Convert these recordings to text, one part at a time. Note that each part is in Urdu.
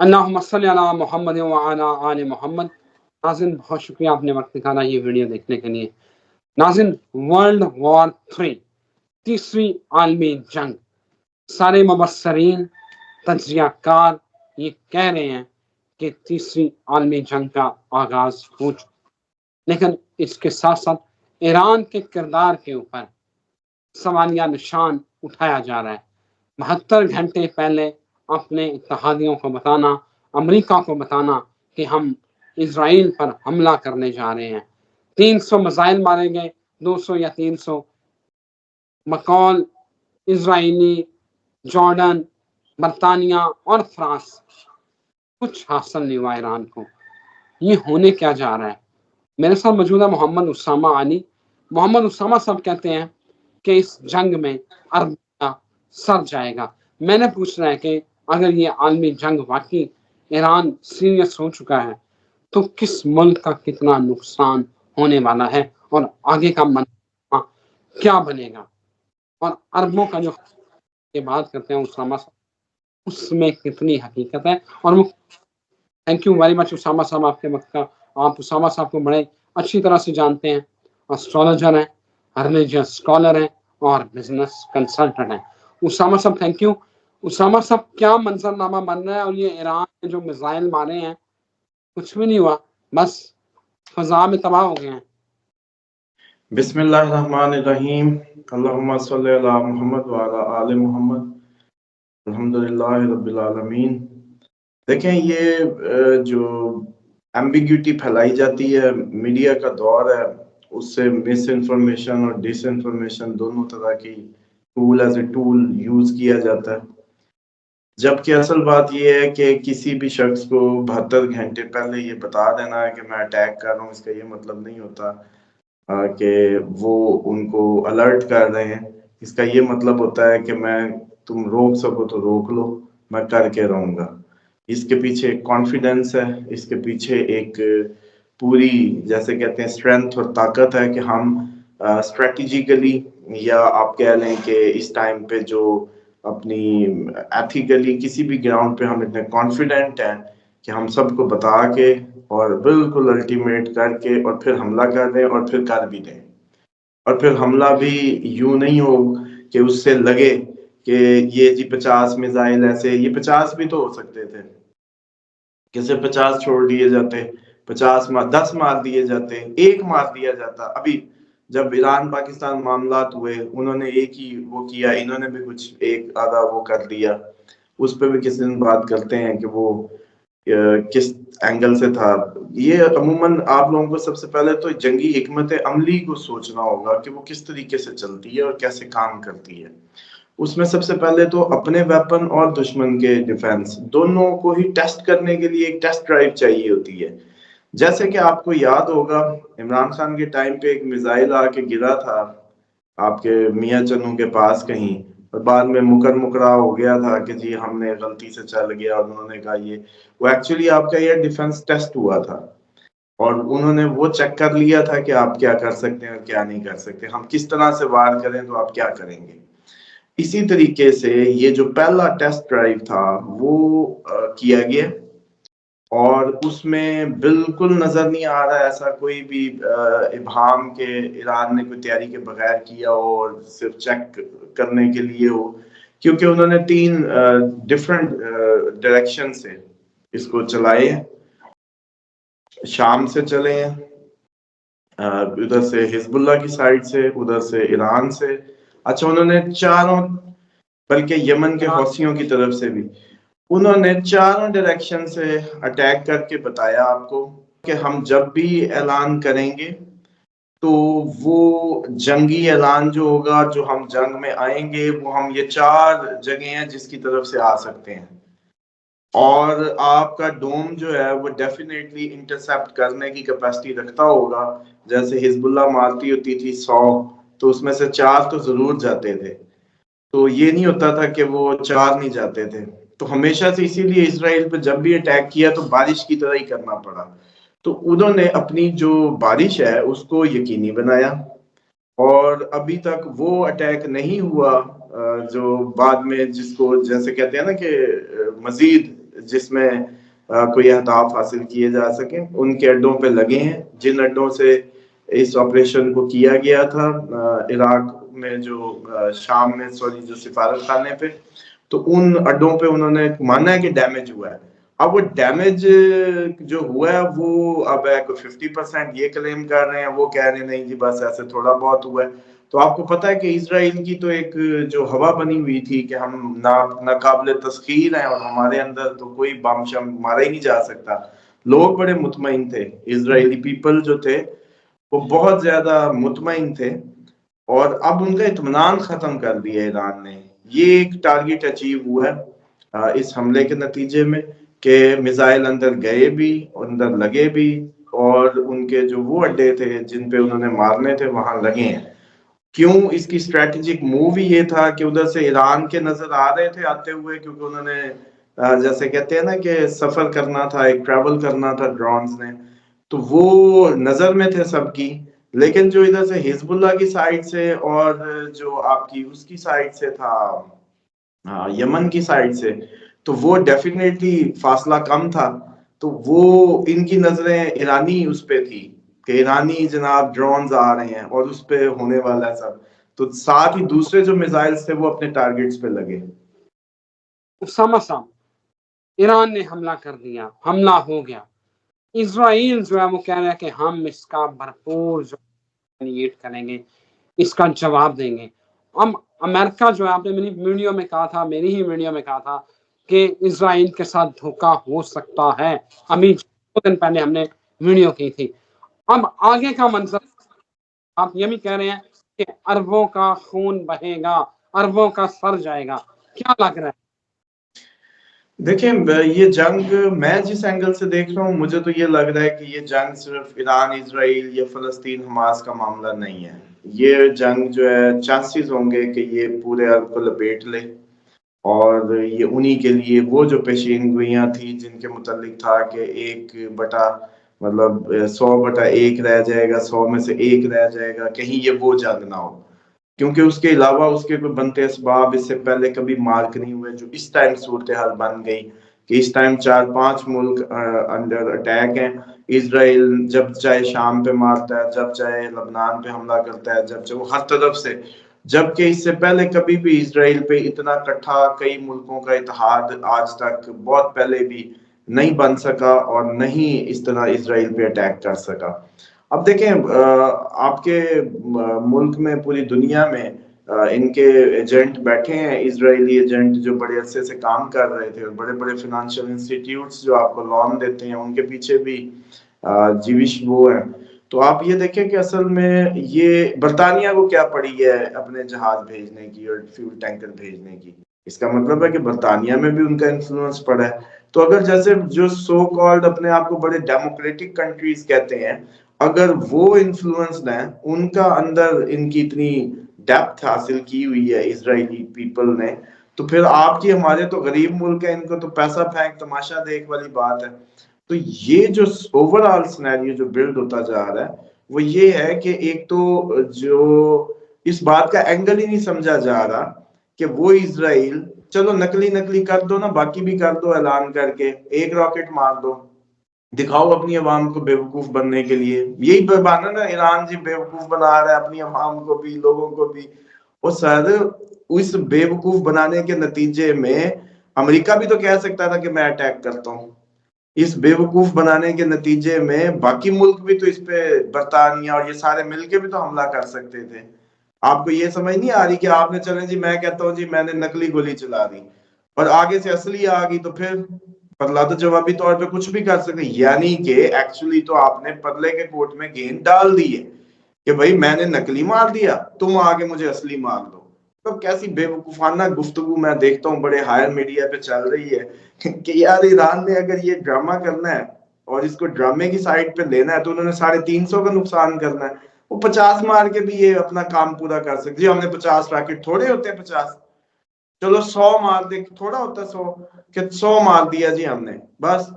اللہم صلی علی محمد وعلی آل محمد۔ ناظرین بہت شکریہ آپ نے وقت نکالا یہ ویڈیو دیکھنے کے لیے۔ ناظرین، ورلڈ وار 3، تیسری عالمی جنگ، سارے مبصرین، تجزیہ کار یہ کہہ رہے ہیں کہ تیسری عالمی جنگ کا آغاز ہو چکا، لیکن اس کے ساتھ ساتھ ایران کے کردار کے اوپر سوالیہ نشان اٹھایا جا رہا ہے۔ 72 گھنٹے پہلے اپنے اتحادیوں کو بتانا، امریکہ کو بتانا کہ ہم اسرائیل پر حملہ کرنے جا رہے ہیں، 300 میزائل مارے گئے، 200 یا 300 مقول اسرائیلی، جارڈن، برطانیہ اور فرانس، کچھ حاصل نہیں ہوا ایران کو۔ یہ ہونے کیا جا رہا ہے؟ میرے ساتھ موجود ہے محمد اسامہ علی۔ محمد اسامہ صاحب کہتے ہیں کہ اس جنگ میں عرب کا سر جائے گا۔ میں نے پوچھنا ہے کہ اگر یہ عالمی جنگ واقعی ایران سیریس ہو چکا ہے تو کس ملک کا کتنا نقصان ہونے والا ہے اور آگے کا منصوبہ کیا بنے گا، اور عربوں کا جو یہ بات کرتے ہیں اسامہ صاحب اس میں کتنی حقیقت ہے۔ اور وہ thank you very much Usama sahab آپ کے وقت کا۔ آپ اسامہ صاحب کو بڑے اچھی طرح سے جانتے ہیں، اسٹرالوجر ہیں، ریلیجیس اسکالر ہیں اور بزنس کنسلٹنٹ ہیں۔ اسامہ صاحب تھینک یو۔ اسامہ صاحب کیا منظرنامہ بن رہا ہے، اور یہ ایران نے جو میزائل مارے ہیں کچھ بھی نہیں ہوا، بس فضا میں تباہ ہو گئے ہیں۔ بسم اللہ الرحمن الرحیم، اللہم صلی علی محمد وعلی آل محمد، الحمدللہ رب العالمین۔ دیکھیں، یہ جو ایمبیگیوٹی پھیلائی جاتی ہے، میڈیا کا دور ہے، اس سے مس انفارمیشن اور ڈس انفارمیشن دونوں طرح کی tool as a tool use کیا جاتا ہے، جبکہ اصل بات یہ ہے کہ کسی بھی شخص کو 72 گھنٹے پہلے یہ بتا دینا ہے کہ میں اٹیک کر رہا ہوں، اس کا یہ مطلب نہیں ہوتا کہ وہ ان کو الرٹ کر رہے ہیں۔ اس کا یہ مطلب ہوتا ہے کہ تم روک سکو تو روک لو، میں کر کے رہوں گا۔ اس کے پیچھے ایک کانفیڈنس ہے، اس کے پیچھے ایک پوری جیسے کہتے ہیں اسٹرینتھ اور طاقت ہے کہ ہم اسٹریٹجیکلی، یا آپ کہہ لیں کہ اس ٹائم پہ جو اپنی ایتھیکلی کسی بھی گراؤنڈ پہ ہم اتنے کانفیڈنٹ ہیں کہ ہم سب کو بتا کے اور بالکل الٹیمیٹ کر کے اور پھر حملہ کر دیں اور پھر کر بھی دیں، اور پھر حملہ بھی یوں نہیں ہو کہ اس سے لگے کہ یہ جی 50 میزائل ایسے، یہ 50 بھی تو ہو سکتے تھے، کیسے 50 چھوڑ دیے جاتے، 10 مار دیے جاتے، ایک مار دیا جاتا۔ ابھی جب ایران پاکستان معاملات ہوئے، انہوں نے ایک ہی وہ کیا، انہوں نے بھی کچھ ایک آدھا وہ کر دیا، اس پہ بھی کسی دن بات کرتے ہیں کہ وہ کس اینگل سے تھا۔ یہ عموماً آپ لوگوں کو سب سے پہلے تو جنگی حکمت عملی کو سوچنا ہوگا کہ وہ کس طریقے سے چلتی ہے اور کیسے کام کرتی ہے۔ اس میں سب سے پہلے تو اپنے ویپن اور دشمن کے ڈیفنس دونوں کو ہی ٹیسٹ کرنے کے لیے ایک ٹیسٹ ڈرائیو چاہیے ہوتی ہے۔ جیسے کہ آپ کو یاد ہوگا عمران خان کے ٹائم پہ ایک میزائل آ کے گرا تھا آپ کے میاں چنو کے پاس کہیں، اور بعد میں مکرا ہو گیا تھا کہ جی ہم نے غلطی سے چل گیا، اور انہوں نے کہا وہ ایکچولی آپ کا یہ ڈیفنس ٹیسٹ ہوا تھا، اور انہوں نے وہ چیک کر لیا تھا کہ آپ کیا کر سکتے ہیں اور کیا نہیں کر سکتے، ہم کس طرح سے وار کریں تو آپ کیا کریں گے۔ اسی طریقے سے یہ جو پہلا ٹیسٹ ڈرائیو تھا وہ کیا گیا، اور اس میں بالکل نظر نہیں آ رہا ایسا کوئی بھی ابہام کہ ایران نے کوئی تیاری کے بغیر کیا ہو اور صرف چیک کرنے کے لیے ہو، کیونکہ انہوں نے 3 ڈفرنٹ ڈائریکشن سے اس کو چلائے ہیں۔ شام سے چلے ہیں، ادھر سے حزب اللہ کی سائڈ سے، ادھر سے ایران سے، اچھا انہوں نے چاروں، بلکہ یمن کے حوثیوں کی طرف سے بھی انہوں نے چاروں ڈائریکشن سے اٹیک کر کے بتایا آپ کو کہ ہم جب بھی اعلان کریں گے تو وہ جنگی اعلان جو ہوگا، جو ہم جنگ میں آئیں گے، وہ ہم یہ 4 جگہیں ہیں جس کی طرف سے آ سکتے ہیں، اور آپ کا ڈوم جو ہے وہ ڈیفینیٹلی انٹرسپٹ کرنے کی کیپیسٹی رکھتا ہوگا۔ جیسے حزب اللہ مارتی ہوتی تھی 100، تو اس میں سے 4 تو ضرور جاتے تھے، تو یہ نہیں ہوتا تھا کہ وہ 4 نہیں جاتے تھے۔ تو ہمیشہ سے اسی لیے اسرائیل پہ جب بھی اٹیک کیا تو بارش کی طرح ہی کرنا پڑا، تو انہوں نے اپنی جو بارش ہے اس کو یقینی بنایا، اور ابھی تک وہ اٹیک نہیں ہوا جو بعد میں جس کو جیسے کہتے ہیں نا کہ مزید جس میں کوئی اہداف حاصل کیے جا سکیں ان کے اڈوں پہ لگے ہیں. جن اڈوں سے اس آپریشن کو کیا گیا تھا عراق میں جو شام میں جو سفارت خانے پہ, تو ان اڈوں پہ انہوں نے مانا ہے کہ ڈیمیج ہوا ہے. اب وہ ڈیمیج جو ہوا ہے وہ اب 50% یہ کلیم کر رہے ہیں, وہ کہہ رہے ہیں نہیں جی بس ایسے تھوڑا بہت ہوا ہے. تو آپ کو پتہ ہے کہ اسرائیل کی تو ایک جو ہوا بنی ہوئی تھی کہ ہم ناقابل تسخیر ہیں اور ہمارے اندر تو کوئی بم شم مارا ہی نہیں جا سکتا. لوگ بڑے مطمئن تھے, اسرائیلی پیپل جو تھے وہ بہت زیادہ مطمئن تھے, اور اب ان کا اطمینان ختم کر دیا ایران نے. یہ ایک ٹارگٹ اچیو ہوا ہے اس حملے کے نتیجے میں کہ میزائل اندر گئے بھی, اندر لگے بھی, اور ان کے جو وہ اڈے تھے جن پہ انہوں نے مارنے تھے وہاں لگے ہیں. کیوں اس کی اسٹریٹجک موو ہی یہ تھا کہ ادھر سے ایران کے نظر آ رہے تھے آتے ہوئے, کیونکہ انہوں نے جیسے کہتے ہیں نا کہ سفر کرنا تھا, ایک ٹریول کرنا تھا ڈرونز نے, تو وہ نظر میں تھے سب کی. لیکن جو ادھر سے حزب اللہ کی سائڈ سے اور جو آپ کی اس کی سائڈ سے تھا یمن کی سائڈ سے, تو وہ ڈیفینیٹلی فاصلہ کم تھا. تو وہ ان کی نظریں ایرانی اس پہ تھی کہ ایرانی جناب ڈرونز آ رہے ہیں اور اس پہ ہونے والا ہے سب. تو ساتھ ہی دوسرے جو میزائلز تھے وہ اپنے ٹارگٹس پہ لگے. اسامہ صاحب, ایران نے حملہ کر دیا, حملہ ہو گیا. اسرائیل جو ہے وہ کہہ رہا ہے کہ ہم اس کا بھرپور کریں گے, اس کا جواب دیں گے. ہم امریکہ جو ہے آپ نے میری ویڈیو میں کہا تھا, میری ہی ویڈیو میں کہا تھا کہ اسرائیل کے ساتھ دھوکہ ہو سکتا ہے. ابھی 2 دن پہلے ہم نے ویڈیو کی تھی. اب آگے کا منظر آپ یہ بھی کہہ رہے ہیں کہ اربوں کا خون بہے گا, اربوں کا سر جائے گا. کیا لگ رہا ہے؟ دیکھیں یہ جنگ میں جس اینگل سے دیکھ رہا ہوں, مجھے تو یہ لگ رہا ہے کہ یہ جنگ صرف ایران اسرائیل یا فلسطین حماس کا معاملہ نہیں ہے. یہ جنگ جو ہے چانسز ہوں گے کہ یہ پورے عرب کو لپیٹ لے, اور یہ انہی کے لیے وہ جو پیشین گوئیاں تھیں جن کے متعلق تھا کہ 100/1 رہ جائے گا, 100 میں سے 1 رہ جائے گا, کہیں یہ وہ جنگ نہ ہو. کیونکہ اس کے علاوہ اس کے کوئی بنتے اسباب اس سے پہلے کبھی مارک نہیں ہوئے جو اس ٹائم صورتحال بن گئی کہ اس ٹائم 4-5 ملک انڈر اٹیک ہیں. اسرائیل جب چاہے شام پہ مارتا ہے, جب چاہے لبنان پہ حملہ کرتا ہے, جب چاہے وہ ہر طرف سے, جبکہ اس سے پہلے کبھی بھی اسرائیل پہ اتنا اکٹھا کئی ملکوں کا اتحاد آج تک بہت پہلے بھی نہیں بن سکا اور نہیں اس طرح اسرائیل پہ اٹیک کر سکا. اب دیکھیں آپ کے ملک میں پوری دنیا میں ان کے ایجنٹ بیٹھے ہیں, اسرائیلی ایجنٹ جو بڑے عرصے سے کام کر رہے تھے, اور بڑے بڑے فنانشل انسٹیٹیوٹس جو آپ کو لون دیتے ہیں ان کے پیچھے بھی جیوش وہ ہیں. تو آپ یہ دیکھیں کہ اصل میں یہ برطانیہ کو کیا پڑی ہے اپنے جہاز بھیجنے کی اور فیول ٹینکر بھیجنے کی. اس کا مطلب ہے کہ برطانیہ میں بھی ان کا انفلوئنس پڑا ہے. تو اگر جیسے جو سو کالڈ اپنے آپ کو بڑے ڈیموکریٹک کنٹریز کہتے ہیں, اگر وہ انفلوئنسڈ ہیں, ان کا اندر ان کی اتنی ڈیپتھ حاصل کی ہوئی ہے اسرائیلی پیپل نے, تو پھر آپ کی ہمارے تو غریب ملک ہیں, ان کو تو پیسہ پھینک تماشا دیکھ والی بات ہے. تو یہ جو اوور آل سینیریو جو بلڈ ہوتا جا رہا ہے وہ یہ ہے کہ ایک تو جو اس بات کا اینگل ہی نہیں سمجھا جا رہا کہ وہ اسرائیل چلو نکلی کر دو نا, باقی بھی کر دو اعلان کر کے, 1 راکٹ مار دو, دکھاؤ اپنی عوام کو بیوقوف بننے کے لیے. یہی بہانا نا, ایران جی بیوقوف بنا رہا ہے اپنی عوام کو بھی, لوگوں کو بھی. اور سر اس بیوقوف بنانے کے نتیجے میں امریکہ بھی تو کہہ سکتا تھا کہ میں اٹیک کرتا ہوں. اس بیوقوف بنانے کے نتیجے میں باقی ملک بھی تو اس پہ, برطانیہ اور یہ سارے مل کے بھی تو حملہ کر سکتے تھے. آپ کو یہ سمجھ نہیں آ رہی کہ آپ نے چلیں جی میں کہتا ہوں جی میں نے نقلی گولی چلا دی اور آگے سے اصلی آ گئی, تو پھر بدلا تو جوابی طور پہ کچھ بھی کر سکتے. یعنی کہ ایکچولی تو آپ نے پرلے کے کوٹ میں گیند ڈال دی ہے کہ بھائی میں نے نقلی مار دیا, تم آگے مجھے اصلی مار دو. تو کیسی بے وقوفانہ گفتگو میں دیکھتا ہوں بڑے ہائر میڈیا پہ چل رہی ہے کہ یار ایران نے اگر یہ ڈرامہ کرنا ہے اور اس کو ڈرامے کی سائڈ پہ لینا ہے تو انہوں نے 350 کا نقصان کرنا ہے. وہ 50 مار کے بھی یہ اپنا کام پورا کر سکتے. جی ہم نے 50 راکٹ تھوڑے ہوتے ہیں 50, چلو 100 مار دے, تھوڑا ہوتا 100 کہ 100 مار دیا جی ہم نے بس,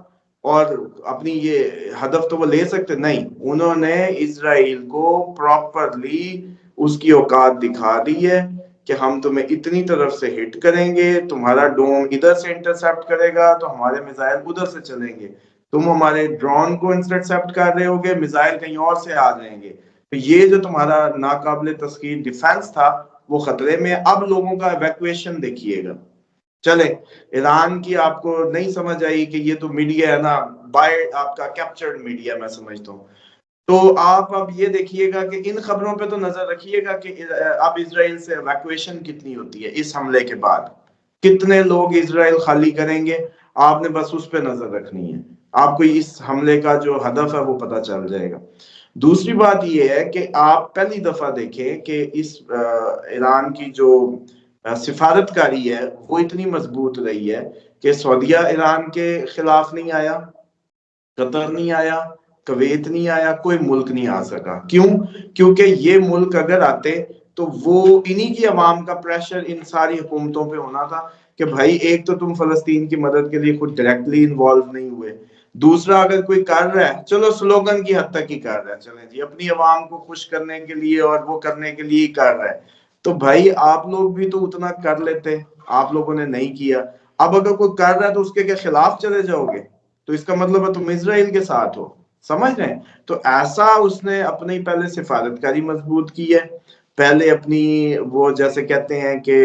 اور اپنی یہ ہدف تو وہ لے سکتے نہیں. انہوں نے اسرائیل کو پراپرلی اس کی اوقات دکھا دی ہے کہ ہم تمہیں اتنی طرف سے ہٹ کریں گے، تمہارا ڈوم ادھر سے انٹرسپٹ کرے گا تو ہمارے میزائل ادھر سے چلیں گے، تم ہمارے ڈرون کو انٹرسپٹ کر رہے ہوگے، میزائل کہیں اور سے آ جائیں گے، تو یہ جو تمہارا ناقابل تسخیر ڈیفنس تھا وہ خطرے میں۔ اب لوگوں کا ایویکویشن دیکھیے گا۔ چلے ایران کی آپ کو نہیں سمجھ آئی کہ یہ تو میڈیا ہے نا، بائی آپ کا کیپچرڈ میڈیا میں سمجھتا ہوں، تو آپ اب یہ دیکھیے گا کہ ان خبروں پہ تو نظر رکھیے گا کہ اب اسرائیل سے ایویکویشن کتنی ہوتی ہے اس حملے کے بعد، کتنے لوگ اسرائیل خالی کریں گے، آپ نے بس اس پہ نظر رکھنی ہے، آپ کو اس حملے کا جو ہدف ہے وہ پتہ چل جائے گا۔ دوسری بات یہ ہے کہ آپ پہلی دفعہ دیکھیں کہ اس ایران کی جو سفارتکاری ہے وہ اتنی مضبوط رہی ہے کہ سعودیہ ایران کے خلاف نہیں آیا، قطر نہیں آیا، کویت نہیں آیا، کوئی ملک نہیں آ سکا۔ کیوں؟ کیونکہ یہ ملک اگر آتے تو وہ انہی کی عوام کا پریشر ان ساری حکومتوں پہ ہونا تھا کہ بھائی ایک تو تم فلسطین کی مدد کے لیے خود ڈائریکٹلی انوالو نہیں ہوئے، دوسرا اگر کوئی کر رہا ہے چلو سلوگن کی حد تک ہی کر رہا ہے، چلیں جی اپنی عوام کو خوش کرنے کے لیے اور وہ کرنے کے لیے ہی کر رہا ہے، تو بھائی آپ لوگ بھی تو اتنا کر لیتے، آپ لوگوں نے نہیں کیا۔ اب اگر کوئی کر رہا ہے تو اس کے خلاف چلے جاؤ گے، تو اس کا مطلب ہے تم اسرائیل کے ساتھ ہو، سمجھ رہے ہیں؟ تو ایسا اس نے اپنی پہلے سفارتکاری مضبوط کی ہے، پہلے اپنی وہ جیسے کہتے ہیں کہ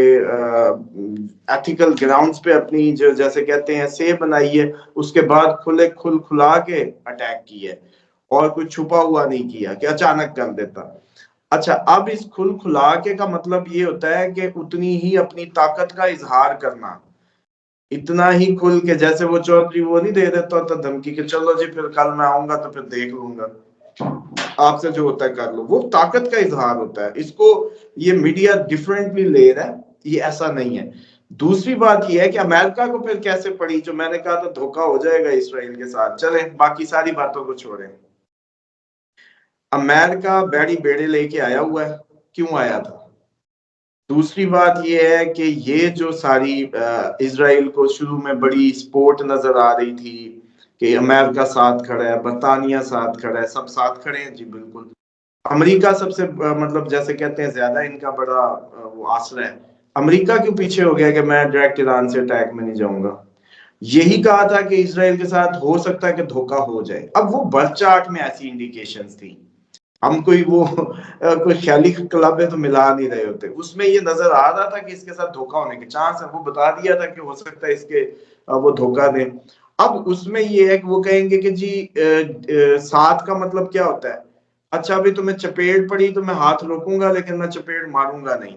ایتھیکل گراؤنڈز پہ اپنی جو جیسے کہتے ہیں سے بنائی ہے، اس کے بعد کھلا کے اٹیک کی ہے، اور کوئی چھپا ہوا نہیں کیا کہ اچانک کر دیتا۔ اچھا اب اس کھلا کے کا مطلب یہ ہوتا ہے کہ اتنی ہی اپنی طاقت کا اظہار کرنا، اتنا ہی کھل کے، جیسے وہ چودھری وہ نہیں دے دیتا ہوتا دھمکی کہ چلو جی پھر کل میں آؤں گا تو پھر دیکھ لوں گا، آپ سے جو ہوتا ہے کر لو، وہ طاقت کا اظہار ہوتا ہے۔ اس کو یہ میڈیا ڈیفرنٹلی لے رہا ہے، یہ ایسا نہیں ہے۔ دوسری بات یہ ہے کہ امریکہ کو پھر کیسے پڑی، جو میں نے کہا تھا دھوکہ ہو جائے گا اسرائیل کے ساتھ، چلیں باقی ساری باتوں کو چھوڑیں۔ امریکہ بیڑی بیڑے لے کے آیا ہوا ہے، کیوں آیا تھا؟ دوسری بات یہ ہے کہ یہ جو ساری اسرائیل کو شروع میں بڑی سپورٹ نظر آ رہی تھی کہ امریکہ ساتھ کھڑا ہے، برطانیہ ساتھ کھڑا ہے، سب ساتھ کھڑے ہیں، جی بالکل۔ امریکہ سب سے مطلب جیسے کہتے ہیں زیادہ ان کا بڑا وہ آسرا ہے، امریکہ کیوں پیچھے ہو گیا کہ میں ڈائریکٹ ایران سے اٹیک میں نہیں جاؤں گا؟ یہی کہا تھا کہ اسرائیل کے ساتھ ہو سکتا ہے کہ دھوکہ ہو جائے۔ اب وہ برتھ چارٹ میں ایسی انڈیکیشنز تھی، ہم کوئی وہ کوئی خیالی کلب ہے تو ملا نہیں رہے ہوتے، اس میں یہ نظر آ رہا تھا کہ اس کے ساتھ دھوکہ ہونے کے چانس ہے، وہ بتا دیا تھا کہ ہو سکتا ہے اس کے وہ دھوکہ دیں۔ اب اس میں یہ ہے کہ وہ کہیں گے کہ جی ساتھ کا مطلب کیا ہوتا ہے، اچھا ابھی تمہیں چپیڑ پڑی تو میں ہاتھ روکوں گا لیکن میں چپیڑ ماروں گا نہیں،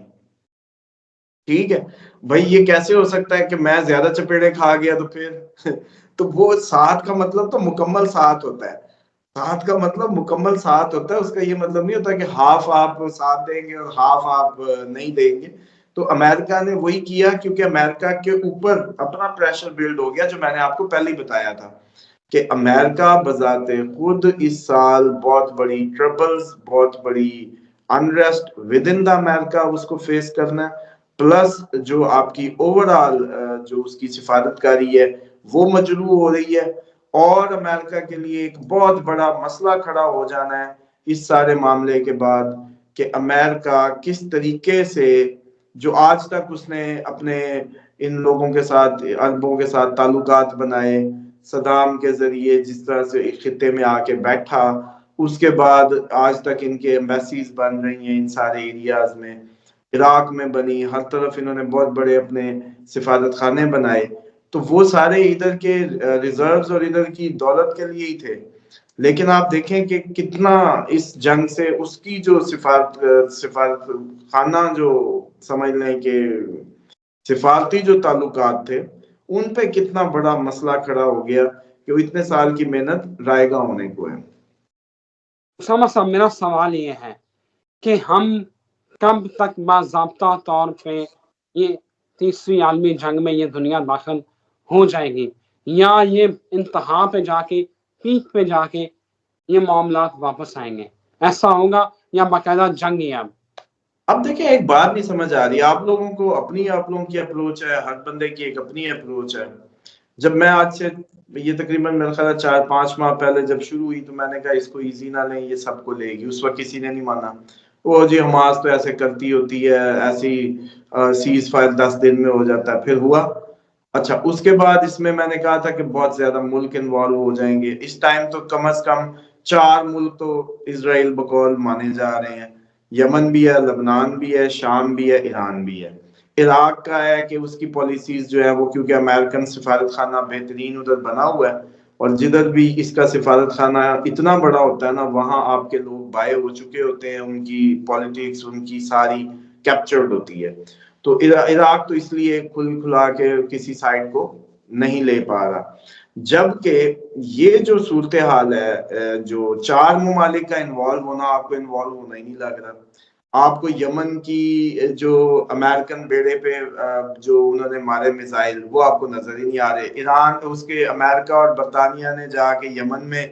ٹھیک ہے بھائی یہ کیسے ہو سکتا ہے کہ میں زیادہ چپیڑے کھا گیا تو پھر تو وہ ساتھ کا مطلب تو مکمل ساتھ ہوتا ہے، ساتھ کا مطلب مکمل ساتھ ہوتا ہے، اس کا یہ مطلب نہیں ہوتا کہ ہاف آپ ساتھ دیں گے اور ہاف آپ نہیں دیں گے۔ تو امریکہ نے وہی کیا کیونکہ امریکہ کے اوپر اپنا پریشر بلڈ ہو گیا، جو میں نے آپ کو پہلے ہی بتایا تھا کہ امریکہ بذات خود اس سال بہت بڑی ٹربلز، بہت بڑی انریسٹ ود ان دا امریکہ اس کو فیس کرنا ہے، پلس جو آپ کی اوورآل جو اس کی سفارتکاری ہے وہ مجروح ہو رہی ہے، اور امریکہ کے لیے ایک بہت بڑا مسئلہ کھڑا ہو جانا ہے اس سارے معاملے کے بعد کہ امریکہ کس طریقے سے جو آج تک اس نے اپنے ان لوگوں کے ساتھ عربوں کے ساتھ تعلقات بنائے، صدام کے ذریعے جس طرح سے ایک خطے میں آ کے بیٹھا، اس کے بعد آج تک ان کے ایمبیسیز بن رہی ہیں ان سارے ایریاز میں، عراق میں بنی، ہر طرف انہوں نے بہت بڑے اپنے سفارت خانے بنائے، تو وہ سارے ادھر کے ریزروز اور ادھر کی دولت کے لیے ہی تھے۔ لیکن آپ دیکھیں کہ کتنا اس جنگ سے اس کی جو سفارت خانہ جو سمجھ لیں کہ سفارتی جو تعلقات تھے ان پہ کتنا بڑا مسئلہ کھڑا ہو گیا کہ وہ اتنے سال کی محنت رائے گاں ہونے کو ہے۔ اسامہ صاحب میرا سوال یہ ہے کہ ہم کب تک باضابطہ طور پہ یہ تیسری عالمی جنگ میں یہ دنیا داخل ہو جائے گی، یا یہ انتہا پہ جا کے پیک پہ جا کے یہ معاملات واپس آئیں گے، ایسا ہوگا یا باقاعدہ جنگ ہی؟ اب دیکھیں ایک بات نہیں سمجھ آ رہی، آپ لوگوں کو اپنی آپ لوگوں کی اپروچ ہے، ہر بندے کی ایک اپنی اپروچ ہے۔ جب میں آج سے یہ تقریباً میرا خیال 4-5 ماہ پہلے جب شروع ہوئی تو میں نے کہا اس کو ایزی نہ لیں، یہ سب کو لے گی، اس وقت کسی نے نہیں مانا۔ وہ جی حماس تو ایسے کرتی ہوتی ہے، ایسی سیز فائر 10 دن میں ہو جاتا ہے، پھر ہوا۔ اچھا اس کے بعد اس میں نے کہا تھا کہ بہت زیادہ ملک انوالو ہو جائیں گے، اس ٹائم تو کم از کم 4 ملک تو اسرائیل بقول مانے جا رہے ہیں، یمن بھی ہے، لبنان بھی ہے، شام بھی ہے، ایران بھی ہے۔ عراق کا ہے کہ اس کی پالیسیز جو ہے وہ کیونکہ امریکن سفارت خانہ بہترین ادھر بنا ہوا ہے، اور جدھر بھی اس کا سفارت خانہ اتنا بڑا ہوتا ہے نا، وہاں آپ کے لوگ بائے ہو چکے ہوتے ہیں، ان کی پالیٹکس ان کی ساری کیپچرڈ ہوتی ہے۔ تو عراق تو اس لیے کھلا کے کسی سائڈ کو نہیں لے پا رہا، جبکہ یہ جو صورتحال ہے، جو 4 ممالک کا انوالو ہونا، آپ کو انوالو ہونا ہی نہیں لگ رہا۔ آپ کو یمن کی جو امریکن بیڑے پہ جو انہوں نے مارے میزائل، وہ آپ کو نظر ہی نہیں آ رہے۔ ایران اس کے امریکہ اور برطانیہ نے جا کے یمن میں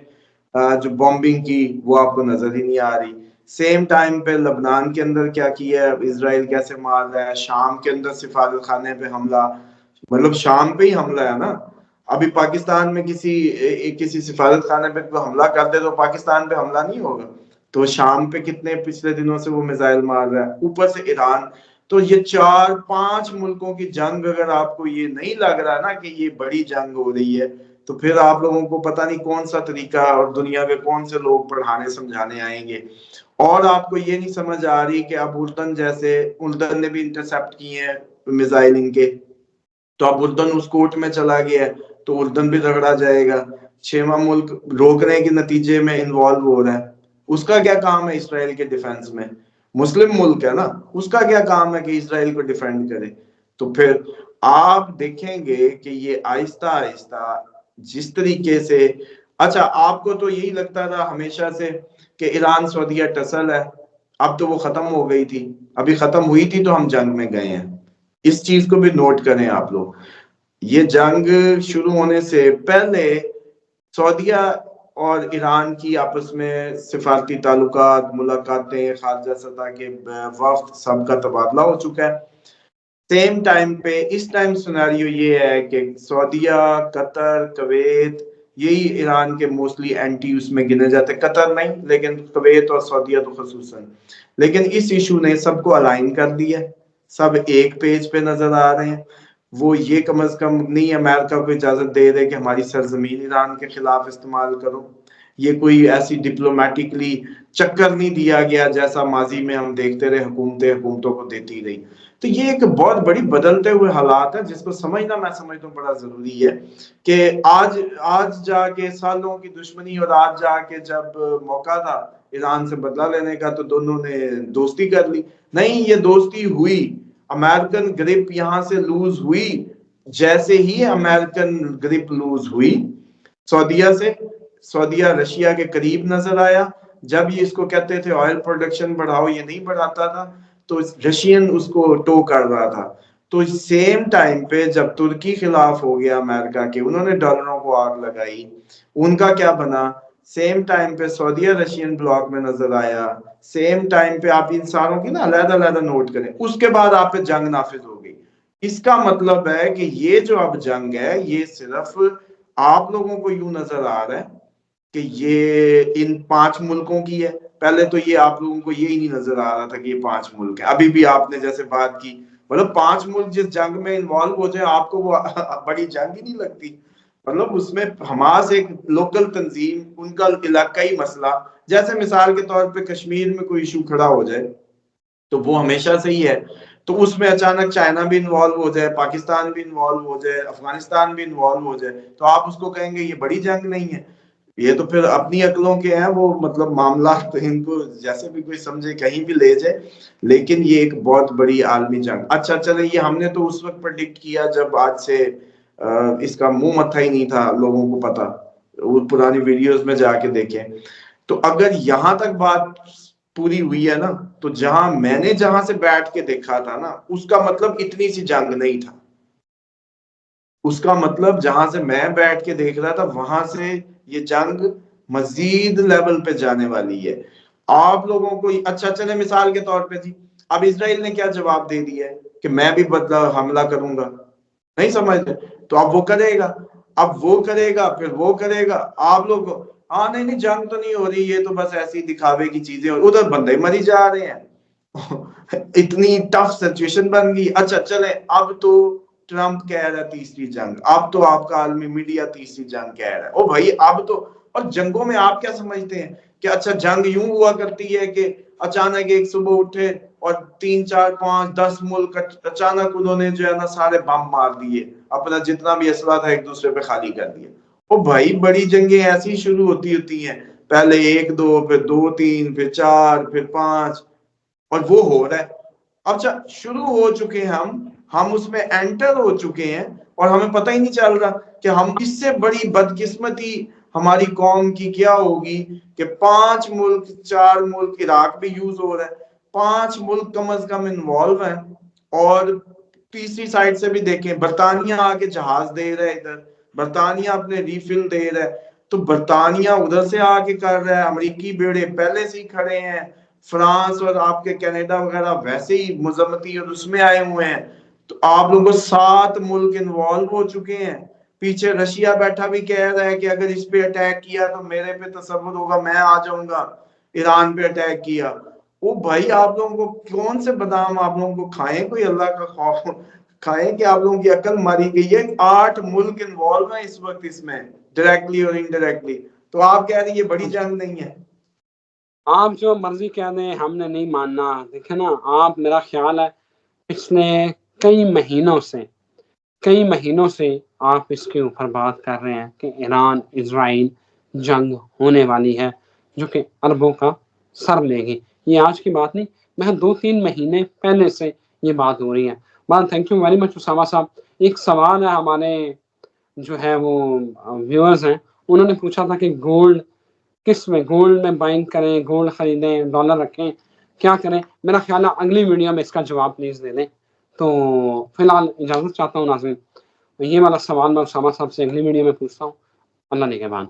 جو بومبنگ کی، وہ آپ کو نظر ہی نہیں آ رہی۔ سیم ٹائم پہ لبنان کے اندر کیا کیا ہے، اسرائیل کیسے مار رہا ہے، شام کے اندر سفارت خانے پہ حملہ، مطلب شام پہ ہی حملہ ہے نا۔ ابھی پاکستان میں کسی سفارت خانے پہ حملہ کر دے تو پاکستان پہ حملہ نہیں ہوگا، تو شام پہ کتنے پچھلے دنوں سے وہ میزائل مار رہا ہے، اوپر سے ایران۔ تو یہ 4-5 ملکوں کی جنگ، اگر آپ کو یہ نہیں لگ رہا نا کہ یہ بڑی جنگ ہو رہی ہے، تو پھر آپ لوگوں کو پتہ نہیں کون سا طریقہ اور دنیا کے کون سے لوگ پڑھانے سمجھانے آئیں گے۔ اور آپ کو یہ نہیں سمجھ آ رہی کہ اب اردن نے بھی انٹرسپٹ کیے ہیں میزائل ان کے، تو اب اردن اس کوٹ میں چلا گیا ہے، تو اردن بھی رگڑا جائے گا۔ 6واں ملک روکنے کے نتیجے میں انوالو ہو رہا ہے، اس کا کیا کام ہے اسرائیل کے ڈیفنس میں؟ مسلم ملک ہے نا، اس کا کیا کام ہے کہ اسرائیل کو ڈیفینڈ کرے؟ تو پھر آپ دیکھیں گے کہ یہ آہستہ آہستہ جس طریقے سے، اچھا آپ کو تو یہی لگتا تھا ہمیشہ سے کہ ایران سعودیہ ٹسل ہے، اب تو وہ ختم ہو گئی تھی، ابھی ختم ہوئی تھی تو ہم جنگ میں گئے ہیں۔ اس چیز کو بھی نوٹ کریں آپ لوگ، یہ جنگ شروع ہونے سے پہلے سعودیہ اور ایران کی آپس میں سفارتی تعلقات، ملاقاتیں، خارجہ سطح کے وفد، سب کا تبادلہ ہو چکا ہے۔ سیم ٹائم پہ اس ٹائم سیناریو یہ ہے کہ سعودیہ، قطر، کویت، یہی ایران کے موسٹلی اینٹی اس میں گنے جاتے، قطر نہیں لیکن کویت اور سعودیہ تو خصوصاً۔ لیکن اس ایشو نے سب کو الائن کر دیا، سب ایک پیج پہ نظر آ رہے ہیں۔ وہ یہ کم از کم نہیں امریکہ کو اجازت دے رہے کہ ہماری سرزمین ایران کے خلاف استعمال کرو، یہ کوئی ایسی ڈپلومیٹکلی چکر نہیں دیا گیا جیسا ماضی میں ہم دیکھتے رہے حکومتوں کو دیتی رہی۔ تو یہ ایک بہت بڑی بدلتے ہوئے حالات ہے جس کو سمجھنا میں سمجھتا ہوں بڑا ضروری ہے، کہ آج جا کے سالوں کی دشمنی، اور آج جا کے جب موقع تھا ایران سے بدلہ لینے کا تو دونوں نے دوستی کر لی۔ نہیں، یہ دوستی ہوئی، امریکن گرپ یہاں سے لوز ہوئی، جیسے ہی امریکن گرپ لوز ہوئی سعودیہ سے، سعودیہ رشیا کے قریب نظر آیا۔ جب یہ اس کو کہتے تھے آئل پروڈکشن بڑھاؤ، یہ نہیں بڑھاتا تھا تو رشین اس کو ٹو کر رہا تھا۔ تو سیم ٹائم پہ جب ترکی خلاف ہو گیا امریکہ کے، انہوں نے ڈالروں کو آگ لگائی، ان کا کیا بنا؟ سیم ٹائم پہ سعودیہ رشین بلاک میں نظر آیا۔ سیم ٹائم پہ آپ ان ساروں کی نا علیحدہ علیحدہ نوٹ کریں، اس کے بعد آپ پہ جنگ نافذ ہو گئی۔ اس کا مطلب ہے کہ یہ جو اب جنگ ہے، یہ صرف آپ لوگوں کو یوں نظر آ رہا ہے کہ یہ ان 5 ملکوں کی ہے۔ پہلے تو یہ آپ لوگوں کو یہی نہیں نظر آ رہا تھا کہ یہ 5 ملک ہیں۔ ابھی بھی آپ نے جیسے بات کی، مطلب 5 ملک جس جنگ میں انوالو ہو جائیں، آپ کو وہ بڑی جنگ ہی نہیں لگتی؟ مطلب اس میں حماس ایک لوکل تنظیم، ان کا علاقائی مسئلہ، جیسے مثال کے طور پہ کشمیر میں کوئی ایشو کھڑا ہو جائے تو وہ ہمیشہ سے ہی ہے، تو اس میں اچانک چائنا بھی انوالو ہو جائے، پاکستان بھی انوالو ہو جائے، افغانستان بھی انوالو ہو جائے، تو آپ اس کو کہیں گے یہ بڑی جنگ نہیں ہے؟ یہ تو پھر اپنی عقلوں کے ہیں وہ، مطلب معاملات ان کو جیسے بھی کوئی سمجھے کہیں بھی لے جائے، لیکن یہ ایک بہت بڑی عالمی جنگ۔ اچھا چلے، یہ ہم نے تو اس وقت پریڈکٹ کیا جب آج سے اس کا منہ متھا ہی نہیں تھا لوگوں کو پتا، وہ پرانی ویڈیوز میں جا کے دیکھیں۔ تو اگر یہاں تک بات پوری ہوئی ہے نا، تو میں نے جہاں سے بیٹھ کے دیکھا تھا نا، اس کا مطلب اتنی سی جنگ نہیں تھا۔ اس کا مطلب جہاں سے میں بیٹھ کے دیکھ رہا تھا، وہاں سے یہ جنگ مزید لیول پہ جانے والی ہے۔ آپ لوگوں کو اچھا چلے مثال کے طور پہ جی، اب اسرائیل نے کیا جواب دے دیا ہے کہ میں بھی بدلہ حملہ کروں گا، نہیں سمجھتے؟ تو اب وہ کرے گا، پھر وہ کرے گا۔ آپ لوگ ہاں نہیں جنگ تو نہیں ہو رہی، یہ تو بس ایسی دکھاوے کی چیزیں، اور ادھر بندے مری جا رہے ہیں۔ اتنی ٹف سچویشن بن گئی. اچھا چلیں اب تو ٹرمپ کہہ رہا ہے تیسری جنگ, اب تو آپ کا عالمی میڈیا تیسری جنگ کہہ رہا ہے. او بھائی اب تو, اور جنگوں میں آپ کیا سمجھتے ہیں کہ اچھا جنگ یوں ہوا کرتی ہے کہ اچانک ایک صبح اٹھے اور 3 4 5 10 ملک اچانک انہوں نے جو ہے نا سارے بم مار دیے, اپنا جتنا بھی اسلحہ تھا ایک دوسرے پہ خالی کر دیا. او بھائی بڑی جنگیں ایسی شروع ہوتی ہیں, پہلے 1 2 پھر 2 3 پھر 4 پھر 5, اور وہ ہو رہا ہے. اچھا شروع ہو چکے ہیں ہم اس میں انٹر ہو چکے ہیں اور ہمیں پتہ ہی نہیں چل رہا کہ ہم اس سے بڑی بدقسمتی ہماری قوم کی کیا ہوگی کہ 5 ملک 4 ملک, عراق بھی یوز ہو رہا ہے, 5 ملک کم از کم انوالو ہیں. اور تیسری سائڈ سے بھی دیکھیں برطانیہ آگے جہاز دے رہا ہے, ادھر برطانیہ اپنے ریفل دے رہا ہے, تو برطانیہ ادھر سے آ کے کر رہا ہے, امریکی بیڑے پہلے سے ہی کھڑے ہیں, فرانس اور آپ کے کینیڈا وغیرہ ویسے ہی مذمتی اور اس میں آئے ہوئے ہیں. تو آپ لوگوں 7 ملک انوالو ہو چکے ہیں. پیچھے رشیا بیٹھا بھی کہہ رہا ہے کہ اگر اس پہ اٹیک کیا تو میرے پہ تصور ہوگا, میں آ جاؤں گا. ایران پہ اٹیک کیا. وہ بھائی آپ لوگوں کو کون سے بادام آپ لوگوں کو کھائیں, کوئی اللہ کا خوف کھائیں کہ آپ لوگوں کی عقل ماری گئی ہے. 8 ملک انوالو ہیں اس وقت اس میں, ڈائریکٹلی اور انڈائریکٹلی. تو آپ کہہ رہے ہیں یہ بڑی جنگ نہیں ہے. آپ جو مرضی کہہ دیں ہم نے نہیں ماننا. دیکھیں نا آپ, میرا خیال ہے پچھلے کئی مہینوں سے آپ اس کے اوپر بات کر رہے ہیں کہ ایران اسرائیل جنگ ہونے والی ہے جو کہ اربوں کا سر لے گی. یہ آج کی بات نہیں, میں 2-3 مہینے پہلے سے یہ بات ہو رہی ہے. بات thank you very much Usama sahab. ایک سوال ہے ہمارے جو ہے وہ ویورز ہیں, انہوں نے پوچھا تھا کہ گولڈ کس میں, گولڈ میں بائنگ کریں, گولڈ خریدیں, ڈالر رکھیں, کیا کریں؟ میرا خیال ہے اگلی ویڈیو میں اس کا جواب پلیز دے دیں. تو فی الحال اجازت چاہتا ہوں ناظرین, یہ والا سوال میں اسامہ صاحب سے اگلی ویڈیو میں پوچھتا ہوں. اللہ نگہبان.